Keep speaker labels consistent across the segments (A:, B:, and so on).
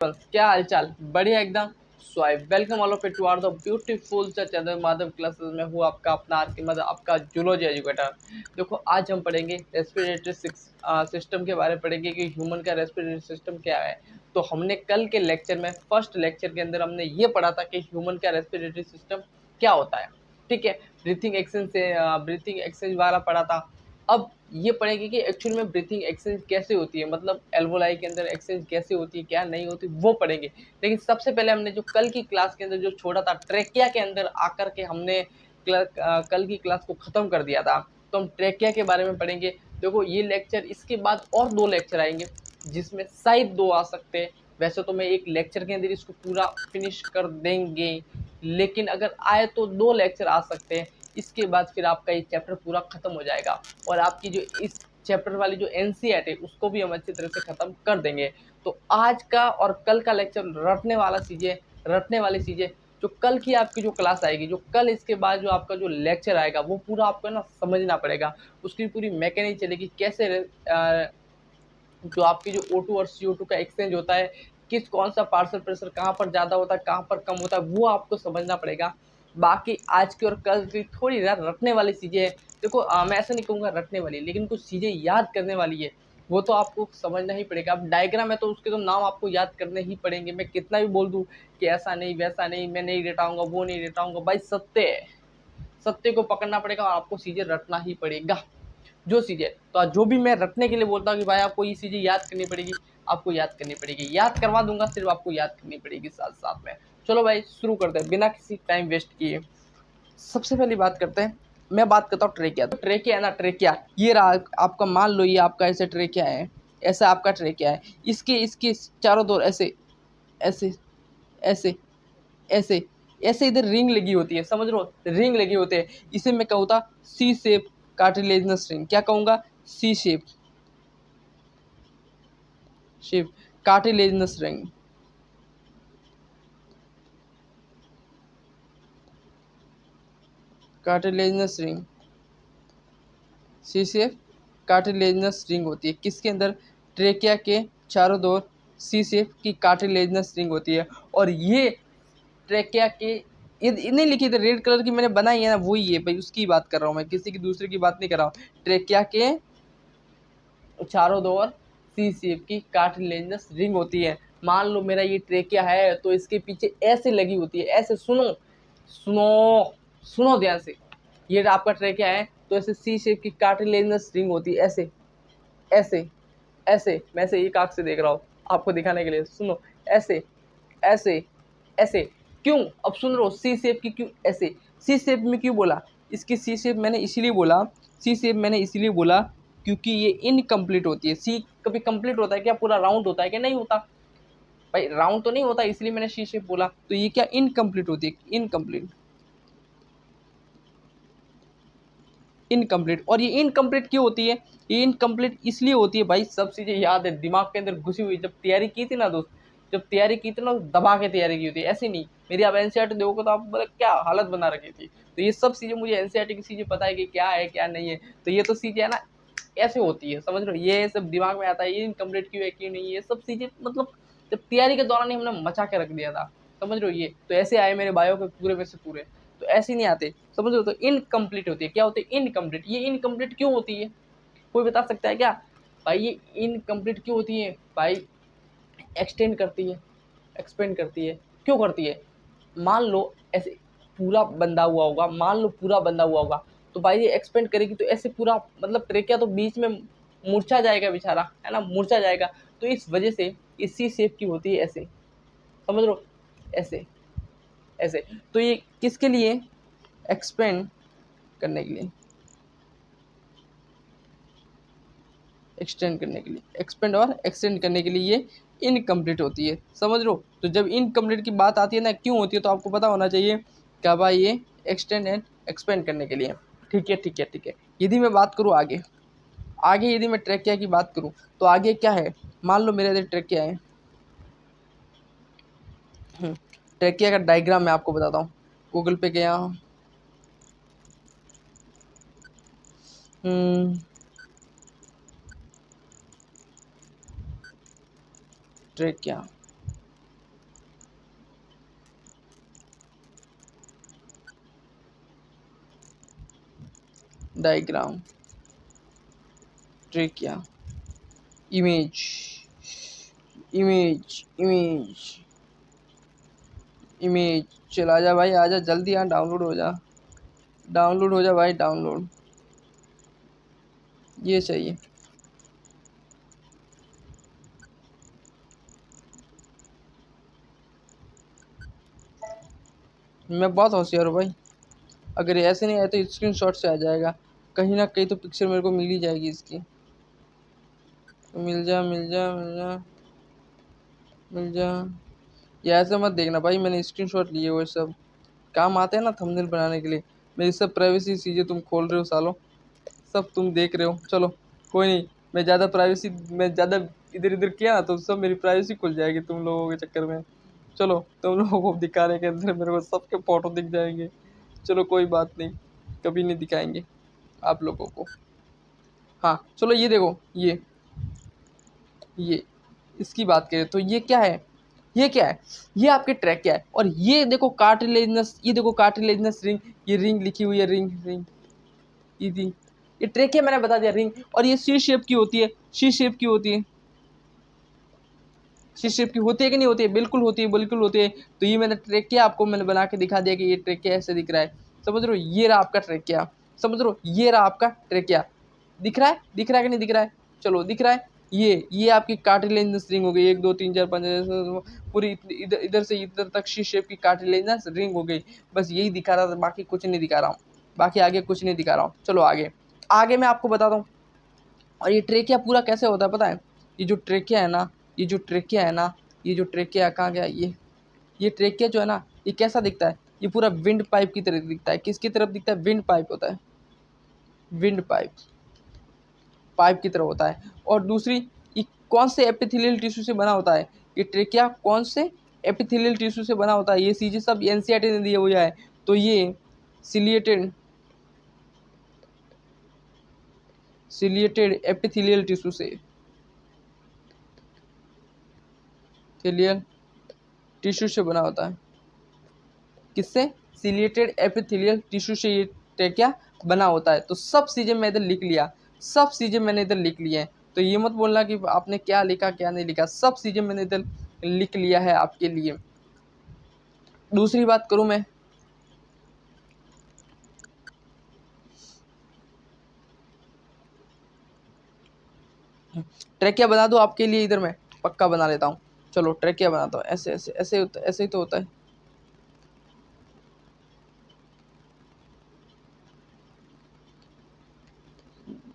A: क्या हालचाल? बढ़िया एकदम। So I welcome all of you to our the beautiful Chandra Madhav classes में हूँ आपका अपना आरके मतलब आपका जूलॉजी एजुकेटर। देखो आज हम पढ़ेंगे रेस्पिरेटरी सिस्टम के बारे में पढ़ेंगे कि ह्यूमन का रेस्पिरेटरी सिस्टम क्या है। तो हमने कल के लेक्चर में फर्स्ट लेक्चर के अंदर हमने ये पढ़ा था कि ह्यूमन का रेस्पिरेटरी सिस्टम क्या होता है। ठीक है, ब्रीथिंग एक्सचेंज वाला पढ़ा था। अब ये पढ़ेंगे कि एक्चुअल में ब्रीथिंग एक्सचेंज कैसे होती है, मतलब एल्वोलाई के अंदर एक्सचेंज कैसे होती है, क्या नहीं होती, वो पढ़ेंगे। लेकिन सबसे पहले हमने जो कल की क्लास के अंदर जो छोड़ा था, ट्रेकिया के अंदर आकर के हमने कल की क्लास को खत्म कर दिया था। तो हम ट्रेकिया के बारे में पढ़ेंगे। देखो ये लेक्चर, इसके बाद और 2 लेक्चर आएंगे जिसमें शायद 2 आ सकते हैं। वैसे तो मैं एक लेक्चर के अंदर इसको पूरा फिनिश कर देंगे, लेकिन अगर आए तो 2 लेक्चर आ सकते हैं। इसके बाद फिर आपका ये चैप्टर पूरा खत्म हो जाएगा और आपकी जो इस चैप्टर वाली जो एनसीईआरटी है उसको भी हम अच्छी तरह से खत्म कर देंगे। तो आज का और कल का लेक्चर रटने वाली चीजें जो कल की आपकी जो क्लास आएगी, जो कल इसके बाद जो आपका जो लेक्चर आएगा वो पूरा आपको ना समझना पड़ेगा। उसकी पूरी मैकेनिक चलेगी कैसे जो आपकी जो O2 और CO2 का एक्सचेंज होता है, किस कौन सा पार्शियल प्रेशर कहाँ पर ज़्यादा होता है, कहाँ पर कम होता है, वो आपको समझना पड़ेगा। बाकी आज की और कल की थोड़ी रटने वाली चीज़ें हैं। देखो मैं ऐसा नहीं कहूँगा रटने वाली, लेकिन कुछ चीज़ें याद करने वाली है, वो तो आपको समझना ही पड़ेगा। अब डायग्राम है तो उसके तो नाम आपको याद करने ही पड़ेंगे। मैं कितना भी बोल दूँ कि ऐसा नहीं वैसा नहीं, मैं नहीं रटाऊंगा वो नहीं रटाऊंगा, भाई सत्य है, सत्य को पकड़ना पड़ेगा और आपको चीज़ें रटना ही पड़ेगा। जो चीज़ें तो जो भी मैं रटने के लिए बोलता हूँ कि भाई आपको ये चीज़ें याद करनी पड़ेगी, आपको याद करनी पड़ेगी, याद करवा दूंगा, सिर्फ आपको याद करनी पड़ेगी साथ साथ में। चलो भाई शुरू करते हैं बिना किसी टाइम वेस्ट किए। सबसे पहली बात करते हैं, मैं बात करता हूँ ट्रेकिया। तो ट्रेकिया है ना, ट्रेकिया ये रहा आपका, मान लो ये आपका ऐसे ट्रेकिया है, ऐसा आपका ट्रेकिया है। इसके इसके चारों तरफ ऐसे ऐसे ऐसे ऐसे ऐसे इधर रिंग लगी होती है, समझ लो रिंग लगी होती है। इसे मैं कहूँगा सी शेप कार्टिलेजनस रिंग। क्या कहूँगा? C shape shape cartilaginous ring. Cartilaginous ring C shape cartilaginous ring होती है किसके अंदर? ट्रेकिया के चारों ओर सी शेप की कार्टिलेजनस रिंग होती है। और ये ट्रेकिया के ये नहीं लिखी थी रेड कलर की मैंने बनाई है ना, वही है भाई, उसकी बात कर रहा हूँ मैं, किसी की दूसरे की बात नहीं कर रहा हूँ। ट्रेकिया के चारों ओर सी शेप की कार्टिलेजनस रिंग होती है। मान लो मेरा ये ट्रेकिया है तो इसके पीछे ऐसे लगी होती है, ऐसे सुनो सुनो सुनो ध्यान से। ये आपका ट्रेकिया है तो ऐसे सी शेप की कार्टिलेजनस रिंग होती है, ऐसे ऐसे ऐसे। मैं ऐसे एक आंख से देख रहा हूँ आपको दिखाने के लिए, सुनो ऐसे ऐसे ऐसे। क्यों? अब सुन रहे हो सी शेप की क्यों ऐसे? सी शेप में क्यों बोला? इसकी सी शेप मैंने इसीलिए बोला, सी शेप मैंने इसीलिए बोला क्योंकि ये इनकम्प्लीट होती है। सी कभी कंप्लीट होता है क्या? पूरा राउंड होता है क्या? नहीं होता भाई, राउंड तो नहीं होता, इसलिए मैंने सी शेप बोला। तो ये क्या इनकम्प्लीट होती है, इनकम्प्लीट इनकम्प्लीट। और ये इनकम्प्लीट क्यों होती है? ये इनकम्प्लीट इसलिए होती है भाई, सब चीजें याद है दिमाग के अंदर घुसी हुई। जब तैयारी की थी ना दोस्त, जब तैयारी की थी ना, दबा के तैयारी की थी, ऐसी नहीं। मेरी आप एनसीईआरटी देखोगे तो आप मतलब क्या हालत बना रखी थी। तो ये सब चीजें मुझे एनसीईआरटी की चीजें पता है कि क्या है क्या नहीं है। तो ये तो चीजें है ना ऐसे होती है, समझ रहे हो, ये सब दिमाग में आता है, ये इनकम्प्लीट क्यों है क्यों नहीं, ये सब चीजें मतलब जब तैयारी के दौरान ही हमने मचा के रख दिया था, समझ रहे हो। ये तो ऐसे आए मेरे बायो के पूरे में से पूरे, तो ऐसे नहीं आते, समझ लो। तो इनकम्प्लीट होती है, क्या होती है? इनकम्प्लीट। ये इनकम्प्लीट क्यों होती है? कोई बता सकता है क्या भाई? ये इनकम्प्लीट क्यों होती है भाई? एक्सटेंड करती है, एक्सपेंड करती है, क्यों करती है? मान लो ऐसे पूरा बंधा हुआ होगा, मान लो पूरा बंधा हुआ होगा, तो भाई ये एक्सपेंड करेगी तो ऐसे पूरा मतलब ट्रेकिया तो बीच में मुरझा जाएगा बेचारा, है ना, मुरझा जाएगा। तो इस वजह से इसी शेप की होती है, ऐसे समझ लो, ऐसे ऐसे। तो ये किसके लिए? एक्सपेंड करने के लिए, एक्सटेंड करने के लिए, एक्सपेंड और एक्सटेंड करने के लिए ये इनकम्प्लीट होती है, समझ लो। तो जब इनकम्प्लीट की बात आती है ना, क्यों होती है, तो आपको पता होना चाहिए क्या भाई, ये एक्सटेंड एंड एक्सपेंड करने के लिए। ठीक है ठीक है ठीक है। यदि मैं बात करूँ आगे, आगे यदि मैं ट्रैकिया की बात करूँ तो आगे क्या है? मान लो मेरे इधर ट्रैकिया है। ट्रैकिया का डायग्राम मैं आपको बताता हूँ। गूगल पे गया, trachea diagram, trachea, image, image, image, image. चल आजा भाई, आजा जल्दी, यहाँ डाउनलोड हो जा, डाउनलोड हो जा भाई, डाउनलोड। ये चाहिए। मैं बहुत होशियार हूँ भाई, अगर ये ऐसे नहीं आया तो स्क्रीनशॉट से आ जाएगा, कहीं ना कहीं तो पिक्चर मेरे को मिल ही जाएगी इसकी। तो मिल जा, मिल जा, मिल जा, मिल जा। ये ऐसे मत देखना भाई, मैंने स्क्रीनशॉट लिए वो सब काम आते हैं ना थंबनेल बनाने के लिए। मेरी सब प्राइवेसी चीज़ें तुम खोल रहे हो सालो, सब तुम देख रहे हो। चलो कोई नहीं, मैं ज़्यादा प्राइवेसी, मैं ज़्यादा इधर इधर किया ना तो सब मेरी प्राइवेसी खुल जाएगी तुम लोगों के चक्कर में। चलो तुम लोगों को दिखाने के अंदर मेरे को सबके फ़ोटो दिख जाएंगे। चलो कोई बात नहीं, कभी नहीं दिखाएंगे आप लोगों को। हाँ चलो ये देखो, ये इसकी बात करें तो ये क्या है, ये क्या है, ये आपके ट्रैक क्या है। और ये देखो कार्टिलेजनस, ये देखो कार्टिलेजनस रिंग, ये रिंग लिखी हुई है, रिंग, रिंग, ये रिंग, ये ट्रैक है, मैंने बता दिया रिंग। और ये सी शेप की होती है, सी शेप की होती है, सी शेप की होती है कि नहीं होती है, बिल्कुल होती है, बिल्कुल होती है। तो ये मैंने ट्रैक किया, आपको मैंने बना के दिखा दिया कि ये ट्रैक क्या ऐसे दिख रहा है। समझ रहे हो, ये रहा आपका ट्रैक क्या, समझ रहे हो, ये रहा आपका ट्रैक क्या। दिख रहा है, दिख रहा है कि नहीं दिख रहा है, चलो दिख रहा है। ये आपकी कार्टिलेजनस रिंग हो गई, 1 2 3 4 5 पूरी इधर इधर से इधर तक शी शेप की कार्टिलेजनस रिंग हो गई। बस यही दिखा रहा था, बाकी कुछ नहीं दिखा रहा हूँ, बाकी आगे कुछ नहीं दिखा रहा हूँ। चलो आगे, आगे मैं आपको बताता हूँ। और ये ट्रेकिया पूरा कैसे होता है पता है, ये जो ट्रेकिया है ना, ये जो ट्रेकिया है ना, ये जो ट्रेकिया कहाँ गया ये ट्रेकिया जो है ना, ये कैसा दिखता है, ये पूरा विंड पाइप की तरह दिखता है। किसकी तरफ दिखता है, विंड पाइप होता है, विंड पाइप, पाइप की तरह होता है। और दूसरी, ये कौन से एपिथेलियल टिश्यू से बना होता है, ये ट्रेकिया कौन से एपिथेलियल टिश्यू से बना होता है, ये चीजें सब एनसीईआरटी ने दिया हुआ है। तो ये सिलिएटेड, सिलिएटेड एपिथेलियल टिश्यू से, एपिथेलियल टिश्यू से बना होता है। किससे, सिलिएटेड एपिथेलियल टिश्यू से ये ट्रेकिया बना होता है। तो सब चीज़ें मैं इधर लिख लिया, सब चीज़ें मैंने इधर लिख ली हैं। तो ये मत बोलना कि आपने क्या लिखा क्या नहीं लिखा, सब चीज़ें मैंने इधर लिख लिया है आपके लिए। दूसरी बात करूँ मैं, ट्रेकिया बना दूँ आपके लिए, इधर मैं पक्का बना लेता हूँ। चलो ट्रेकिया बनाता हूँ, ऐसे ऐसे ऐसे होता, ऐसे ही तो होता है।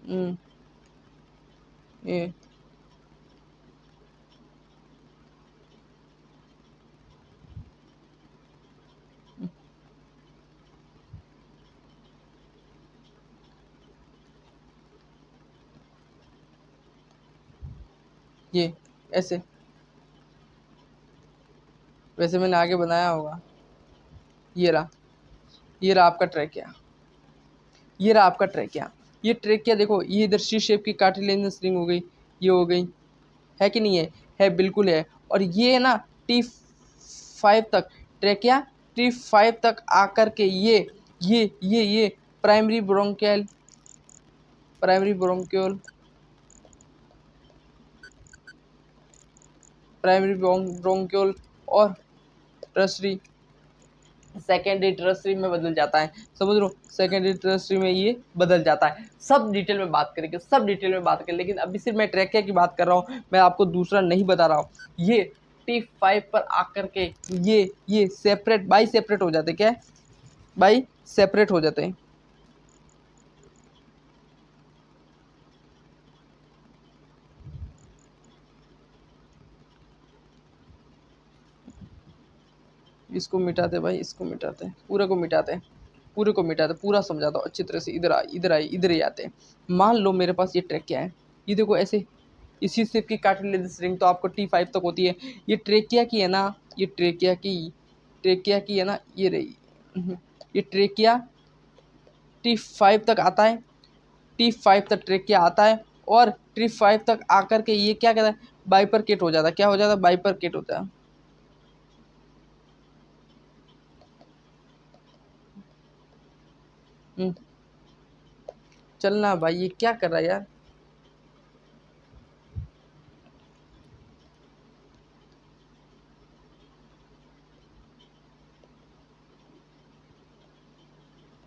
A: हम्म, ये ये ऐसे, वैसे मैंने आगे बनाया होगा। ये रहा, ये रहा आपका ट्रेकिया, ये रहा आपका ट्रेकिया। ये ट्रेकिया देखो, ये इधर सी शेप की कार्टिलेजनस रिंग हो गई, ये हो गई, है कि नहीं है बिल्कुल है। और ये है ना T5 तक, ट्रेकिया T5 तक आकर के ये primary bronchial, primary bronchiole, primary bronchiole और टर्सरी, सेकेंडरी टर्सरी में बदल जाता है। समझ लो, सेकेंडरी टर्सरी में ये बदल जाता है। सब डिटेल में बात करेंगे, सब डिटेल में बात करेंगे, लेकिन अभी सिर्फ मैं ट्रैकिया की बात कर रहा हूँ, मैं आपको दूसरा नहीं बता रहा हूँ। ये T5 पर आकर के ये सेपरेट बाई सेपरेट हो जाते, क्या है, बाई सेपरेट हो जाते हैं। इसको मिटाते भाई, इसको मिटाते, पूरे को मिटाते, पूरे को मिटाते, पूरा समझाता हूँ अच्छी तरह से। इधर आ, इधर आई, इधर ही आते हैं। मान लो मेरे पास ये ट्रैक क्या है, ये देखो ऐसे, इसी शेप की कार्टिलेजनस रिंग तो आपको T5 तक होती है। ये ट्रेकिया की है ना, ये ट्रेकिया की, ट्रेकिया की है ना, ये रही, ये ट्रेकिया T5 तक आता है, T5 तक ट्रेकिया आता है। और T5 तक आकर के ये क्या कहता है, बाइपरकेट हो जाता है, क्या हो जाता है, बाइपरकेट होता है। हम्म, चलना भाई, ये क्या कर रहा है यार।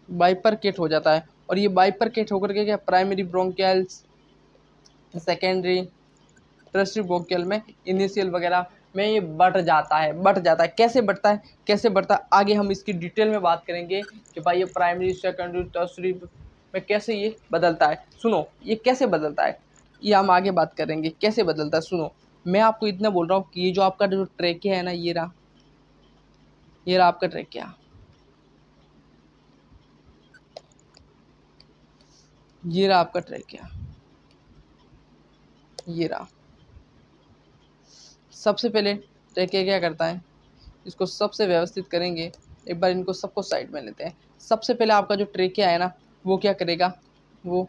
A: बाइफरकेट हो जाता है, और ये बाइफरकेट होकर के क्या primary bronchioles, secondary tertiary bronchial में, इनिशियल वगैरह में ये बढ़ जाता है। कैसे बढ़ता है, कैसे बढ़ता है, आगे हम इसकी डिटेल में बात करेंगे कि भाई ये प्राइमरी सेकेंडरी टर्शियरी में कैसे ये बदलता है। सुनो ये कैसे बदलता है, ये हम आगे बात करेंगे कैसे बदलता है। सुनो, मैं आपको इतना बोल रहा हूँ कि ये जो आपका जो ट्रेकिया है ना, ये रहा आपका ट्रेकिया, ये रहा आपका ट्रेकिया, ये रहा। सबसे पहले ट्रेकिया क्या करता है, इसको सबसे व्यवस्थित करेंगे। एक बार इनको सबको साइड में लेते हैं। सबसे पहले आपका जो ट्रेकिया है ना, वो क्या करेगा, वो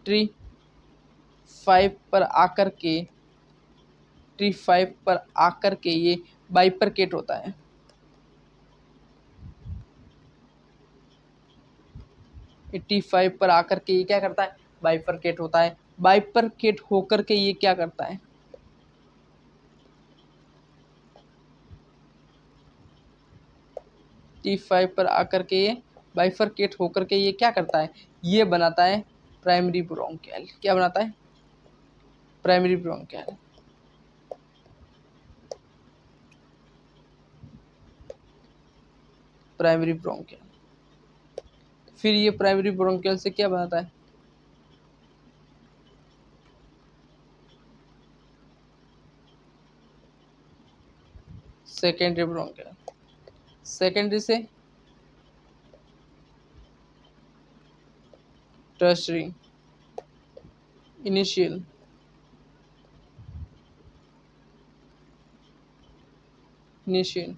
A: ट्री 5 पर आकर के, ट्री 5 पर आकर के ये बाइफरकेट होता है। ये T5 पर आकर के ये क्या करता है, बाइफरकेट होता है। बाइफरकेट होकर के ये क्या करता है, T5 पर आकर के ये बाइफरकेट होकर के ये क्या करता है, ये बनाता है प्राइमरी ब्रोंकियल। क्या बनाता है, प्राइमरी ब्रोंकियल। प्राइमरी ब्रोंकियल, फिर ये प्राइमरी ब्रोंकियल से क्या बनाता है, सेकेंडरी ब्रोंकियल। सेकेंडरी से टर्शियरी, इनिशियल, इनिशियल,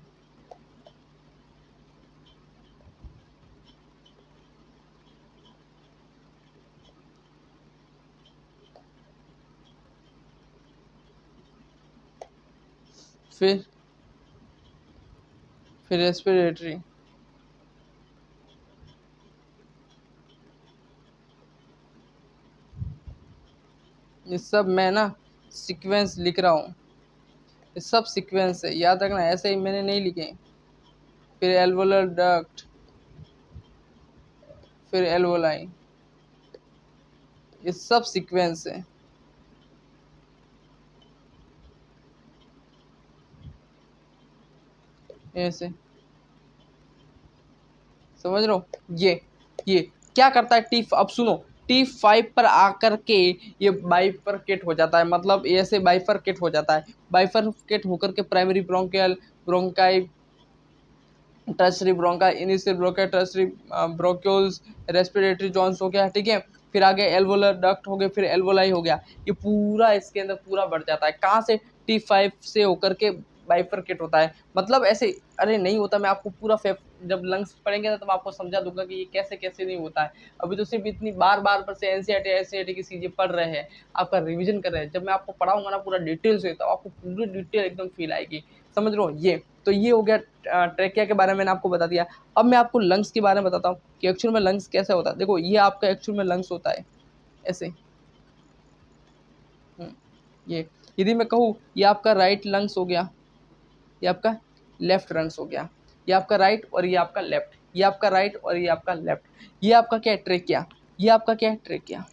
A: फिर रेस्पिरेटरी। ये सब मैं ना सीक्वेंस लिख रहा हूँ, ये सब सीक्वेंस है, याद रखना, ऐसे ही मैंने नहीं लिखे। फिर एल्वोलर डक्ट, फिर एल्वोलाई, ये सब सीक्वेंस है ऐसे, समझ रहे हो। ये क्या करता है, टी, अब सुनो, T5 पर आकर के ये बाइफरकेट हो जाता है, मतलब ऐसे बाइफरकेट हो जाता है। बाइफरकेट होकर के primary bronchial, bronchi, tertiary bronchi, initial bronchi, tertiary bronchioles, respiratory zones हो गया, ठीक है। फिर आगे एल्वोलर डक्ट हो गए, फिर एल्वोलाई हो गया। ये पूरा इसके अंदर पूरा बढ़ जाता है। कहाँ से, T5 से होकर के बाइफरकेट होता है, मतलब ऐसे। अरे नहीं होता, मैं आपको पूरा जब लंग्स पढ़ेंगे ना तब आपको समझा दूंगा कि ये कैसे कैसे नहीं होता है। अभी तो सिर्फ इतनी बार बार पर से एनसीईआरटी की चीजें पढ़ रहे हैं, आपका रिवीजन कर रहे हैं। जब मैं आपको पढ़ाऊंगा ना पूरा डिटेल से, तो आपको पूरी डिटेल एकदम फील आएगी, समझ लो। ये तो ये हो गया ट्रेकिया के बारे में मैंने आपको बता दिया। अब मैं आपको लंग्स के बारे में बताता हूँ कि एक्चुअल में लंग्स कैसे होता है। देखो ये आपका एक्चुअल में लंग्स होता है ऐसे। हम्म, ये यदि मैं कहूँ ये आपका राइट लंग्स हो गया, ये आपका लेफ्ट लंग्स हो गया, ये आपका राइट और ये आपका लेफ्ट, ये आपका राइट और ये आपका लेफ्ट, ये आपका क्या है, ट्रेकिया। ये आपका क्या है, ट्रेकिया।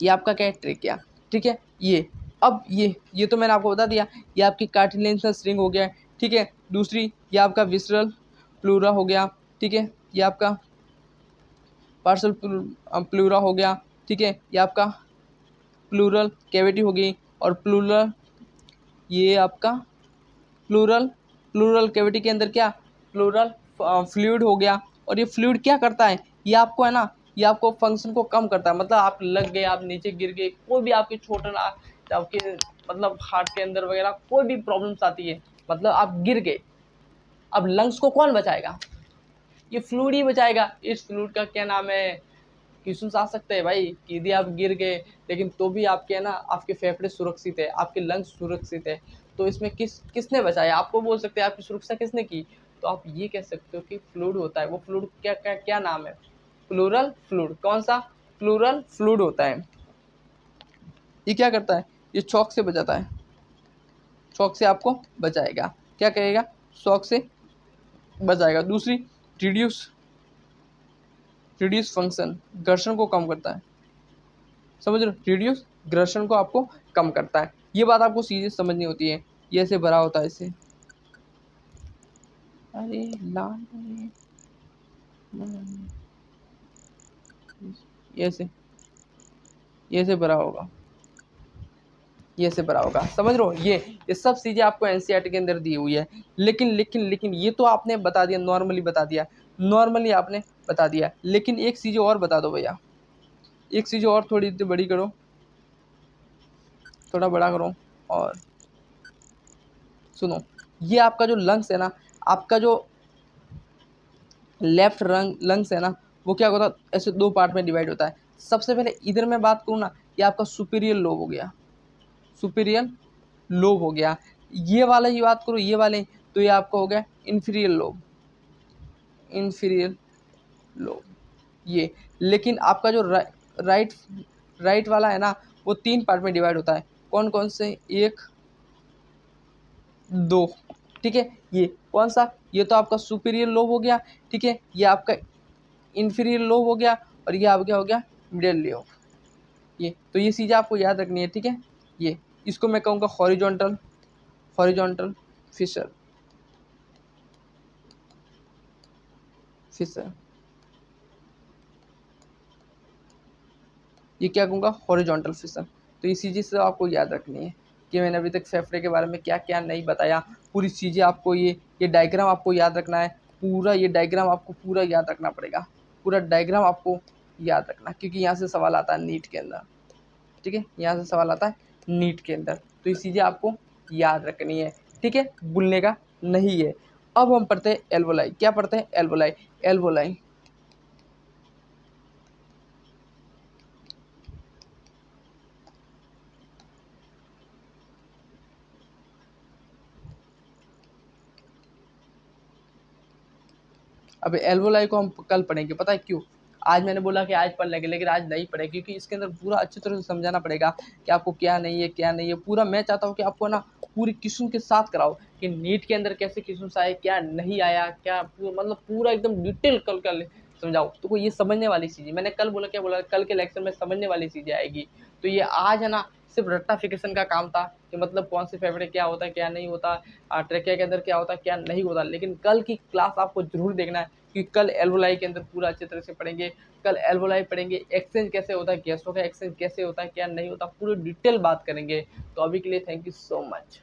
A: ये आपका क्या है, ट्रेकिया, ठीक है। ये अब ये तो मैंने आपको बता दिया। ये आपकी कार्टिलेजिनस रिंग हो गया, ठीक है। दूसरी ये आपका विसरल प्लूरा हो गया, ठीक है। ये आपका पार्सल प्लूरा हो गया, ठीक है। ये आपका प्लूरल कैविटी हो गई, और प्लूरल, ये आपका प्लूरल, प्लूरल कैविटी के अंदर क्या, प्लूरल फ्लूइड हो गया। और ये फ्लूइड क्या करता है, ये आपको है ना, ये आपको फंक्शन को कम करता है। मतलब आप लग गए, आप नीचे गिर गए, कोई भी आपकी चोट ना, आपके मतलब हार्ट के अंदर वगैरह कोई भी प्रॉब्लम्स आती है, मतलब आप गिर गए, अब लंग्स को कौन बचाएगा, ये फ्लूइड ही बचाएगा। इस फ्लूइड का क्या नाम है, इश्यूज आ सकते हैं भाई, कि यदि आप गिर गए लेकिन तो भी आपके ना, आपके फेफड़े सुरक्षित है, आपके लंग्स सुरक्षित है, तो इसमें किसने बचाया, आपको बोल सकते हैं आपकी सुरक्षा किसने की, तो आप ये कह सकते हो कि फ्लूइड होता है। वो फ्लूइड क्या क्या क्या नाम है? Pleural fluid. कौन सा? प्लूरल फ्लूइड होता है। ये क्या करता है? ये चौक से बचाता है, चौक से आपको बचाएगा। क्या करेगा? शॉक से बचाएगा। दूसरी, रिड्यूस, रिड्यूस फंक्शन, घर्षण को कम करता है। समझ रहे हो? रिड्यूस घर्षण को आपको कम करता है। ये बात आपको सीधे समझनी होती है। ये ऐसे भरा होता है इसे, अरे लाल, ये ऐसे भरा होगा, ये ऐसे भरा होगा। समझ रहे हो? ये सब चीजें आपको एनसीईआरटी के अंदर दी हुई है। लेकिन ये तो आपने बता दिया, नॉर्मली बता दिया, नॉर्मली आपने बता दिया। लेकिन एक चीज और बता दो भैया, एक चीज और थोड़ी सी बड़ी करो, थोड़ा बड़ा करो। और सुनो, ये आपका जो लंग्स है ना, आपका जो लेफ्ट लंग्स है ना, वो क्या होता है? ऐसे दो पार्ट में डिवाइड होता है। सबसे पहले इधर मैं बात करूँ ना, ये आपका सुपीरियर लोब हो गया, सुपीरियर लोब हो गया। ये वाला ही बात करो, ये वाले, तो ये आपका हो गया इंफीरियर लोब, इंफीरियर लोब ये। लेकिन आपका जो राइट राइट वाला है ना, वो तीन पार्ट में डिवाइड होता है। कौन कौन से? एक, दो। ठीक है, ये कौन सा? ये तो आपका सुपीरियर लोब हो गया। ठीक है, ये आपका इंफीरियर लोब हो गया, और ये आपका हो गया मिडिल लोब। ये तो ये चीज़ें आपको याद रखनी है। ठीक है, ये इसको मैं कहूँगा हॉरिजॉन्टल, हॉरिजॉन्टल फिशर, फिशर। ये क्या कहूँगा? Horizontal fissure. तो ये चीज़ें से आपको याद रखनी है कि मैंने अभी तक फेफड़े के बारे में क्या क्या नहीं बताया। पूरी चीज़ें आपको ये डायग्राम आपको याद रखना है। पूरा ये डायग्राम आपको पूरा याद रखना पड़ेगा, पूरा डायग्राम आपको याद रखना, क्योंकि यहाँ से सवाल आता है नीट के अंदर। ठीक है, यहाँ से सवाल आता है नीट के अंदर। तो ये चीज़ें आपको याद रखनी है। ठीक है, भूलने का नहीं है। अब हम पढ़ते हैं एल्वोलाई। क्या पढ़ते हैं? एल्वोलाई। एल्वोलाई अब एल्वोलाई को हम कल पढ़ेंगे। पता है क्यों? आज मैंने बोला कि आज पढ़ लेंगे, लेकिन आज नहीं पढ़ेंगे, क्योंकि इसके अंदर पूरा अच्छी तरह से समझाना पड़ेगा कि आपको क्या नहीं है, क्या नहीं है। पूरा मैं चाहता हूँ कि आपको ना पूरी क्वेश्चन के साथ कराओ कि नीट के अंदर कैसे क्वेश्चन आए, क्या नहीं आया, क्या मतलब पूरा एकदम डिटेल कल कल समझाओ। तो कोई ये समझने वाली चीज़ें, मैंने कल बोला, क्या बोला, कल के लेक्चर में समझने वाली चीज़ें आएगी। तो ये आज है ना सिर्फ रट्टाफिकेशन का काम था कि मतलब कौन से फेवरेट क्या होता है, क्या नहीं होता, ट्रैकिया के अंदर क्या होता है, क्या नहीं होता। लेकिन कल की क्लास आपको जरूर देखना है, कि कल एल्वोलाई के अंदर पूरा अच्छी तरह से पढ़ेंगे। कल एल्वोलाई पढ़ेंगे, एक्सचेंज कैसे होता है, गैसों का एक्सचेंज कैसे होता है, क्या नहीं होता, पूरी डिटेल बात करेंगे। तो अभी के लिए थैंक यू सो मच।